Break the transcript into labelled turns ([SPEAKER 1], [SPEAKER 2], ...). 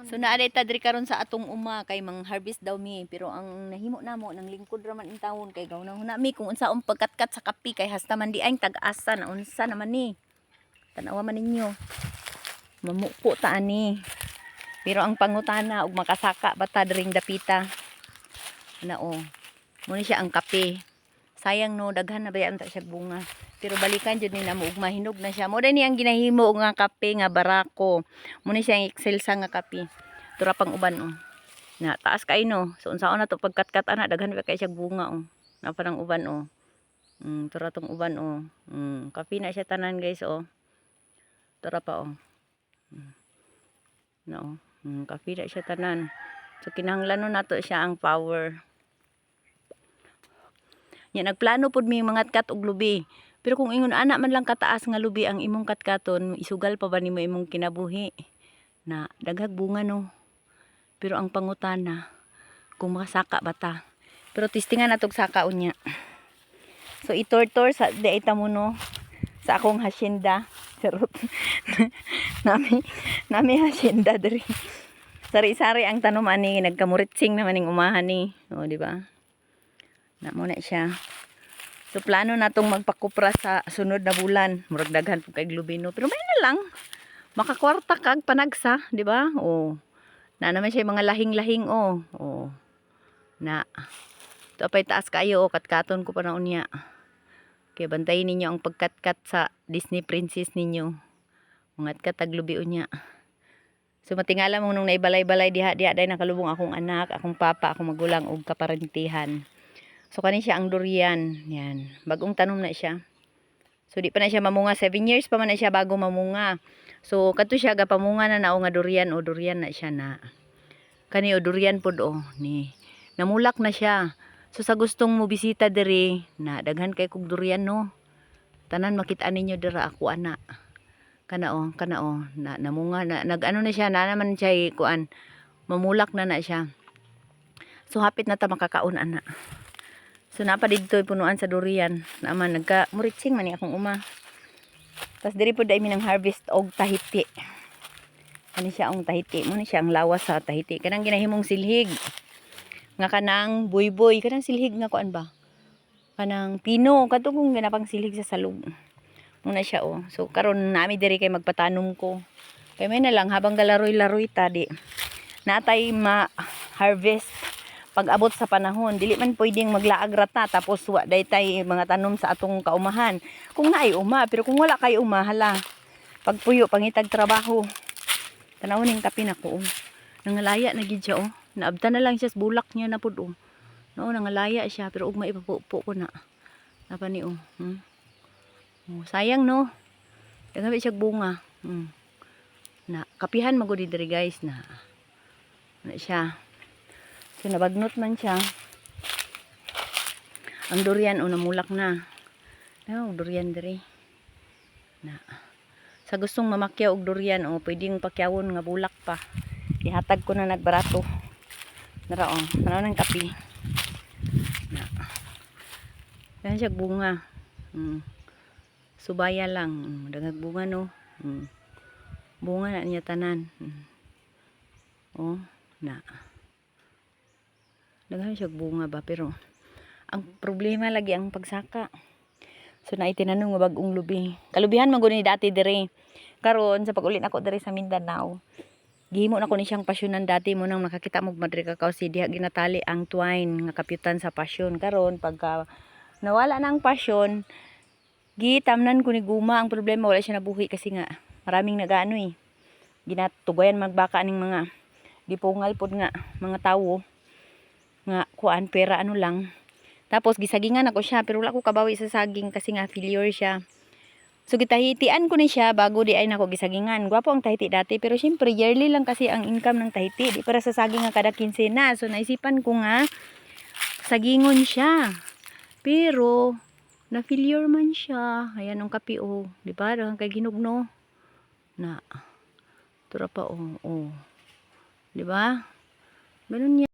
[SPEAKER 1] So naa ta diri karon sa atong uma kay mang harvest daw mi, pero ang nahimo namo nang lingkod ra man in taon kay gawna huna mi kung unsaon pagkatkat sa kapi kay hasta man di ay tag-asa na unsa naman ni. Tanawa man ninyo. Mamuko ta ani. Pero ang pangutana og makasaka bata diring dapita. Ano mo ni siya ang kape. Sayang no daghan na bayan ta siya bunga. Pero balikan jud ni namo ug mahinog na siya. Mo ni ang ginahimo nga kape nga barako. Mo ni siya ang excelsa nga kape. Tura pang uban Na taas kay no. So unsaon na to pagkatkat ana daghan ba kay siya bunga Na pa nang uban tura tong uban kape na siya tanan guys Tura pa No. Kape na siya tanan. So kinahanglan no nato siya ang power. Nya nagplano pud mi mangatkat og lubi. Pero kung ingon ana man lang kataas nga lubi ang imong katkaton, isugal pa ba nimo imong kinabuhi? Na daghag bunga no. Pero ang pangutana kung makasaka ba ta. Pero testingan natog saka unya. So itortor sa diay ta mo no sa akong hacienda. Charot. nami hacienda diri. Sari-sari ang tanom ani nagkamuritsing naman ning umahan ni. Di ba? Na mo na siya. So plano natong magpakupra sa sunod na bulan. Murag daghan pug kay glubino. Pero may na lang. Makakwarta kag panagsa, di ba? Na naman siya mga lahing-lahing Na. Ito pa'y taas kayo katkaton ko pa na unya. Kaya bantayin ninyo ang pagkatkat sa Disney princess ninyo. Mga katag lubi unya. So matingala mo nung naibalay-balay diha day nakalubong akong anak, akong papa, akong magulang ug kaparintihan. So kani siya ang durian. Yan. Bagong tanom na siya. So di pa na siya mamunga. 7 years pa man na siya bago mamunga. So kadto siya gapamunga na nao nga durian durian na siya na. Kani durian pod ni. Namulak na siya. So sa gustong mo bisita diri na daghan kay kog durian no. Tanan makita ninyo dira ako ana. Kana na namunga na nagano na siya na naman siya kuan. Mamulak na siya. So hapit na ta makakaon ana. So napa didtoy punuan sa durian. Naman nagka-muritsing man ni akong uma. Tas diri pud day mi nang harvest og tahiti. Ani siya ang tahiti mo ni siya ang lawas sa tahiti. Kanang ginahimong silhig. Nga kanang boy-boy, kanang silhig nga kuan ba? Kanang pino, kadto kung ganapang silhig sa salog. Muna siya So karon nami diri kay magpatanom ko. Kay may na lang habang galaroy-laroy ta di. Natay ma-harvest pag abot sa panahon, dili man pwedeng maglaag rata tapos wa daytay mga tanom sa atong kaumahan. Kung naay uma, pero kung wala kay uma, hala. Pagpuyo pangitag trabaho. Tanaw ning kape nako Nangalaya na gid siya Naabta na lang siya sa bulak niya na pud No, nangalaya siya pero ug maipapupo ko na. Napa ni sayang no. Daghan siya bunga. Na kapihan magudi diri guys na siya. So nabagnot man siya. Ang durian namulak na. Durian diri. Na. Sa gustong mamakyaw og durian pwedeng pakyawon nga bulak pa. Ihatag ko na nagbarato. Nara Ano nang kape. Na. Yan siya bunga. Subaya lang. Dagag bunga no. Bunga na niya tanan. Na. Daghan siya bunga ba pero ang problema lagi ang pagsaka. So naitinanong nga bagong lubi. Kalubihan man gud ni dati diri. Karon sa pag-ulit ako diri sa Mindanao, gihimo na ko ni siyang pasyonan dati mo nang nakakita mo Madre Cacao si diha ginatali ang twine nga kapyutan sa pasyon. Karon pagka nawala na ang pasyon, gitamnan ko ni guma. Ang problema wala siya nabuhi kasi nga maraming nagaano ginatugayan magbaka ning mga gipungal pod nga mga tawo nga kuan pera lang. Tapos gisagingan ako siya pero wala ko kabawi sa saging kasi nga failure siya. So gitahitian ko ni siya bago di ay nako gisagingan. Gwapo ang tahiti dati pero syempre yearly lang kasi ang income ng tahiti. Di para sa saging nga kada kinsena. So naisipan ko nga sagingon siya. Pero na failure man siya. Ayan ang kape di ba? Daghang kay ginugno. Na tura pa Di ba? Ganun niya.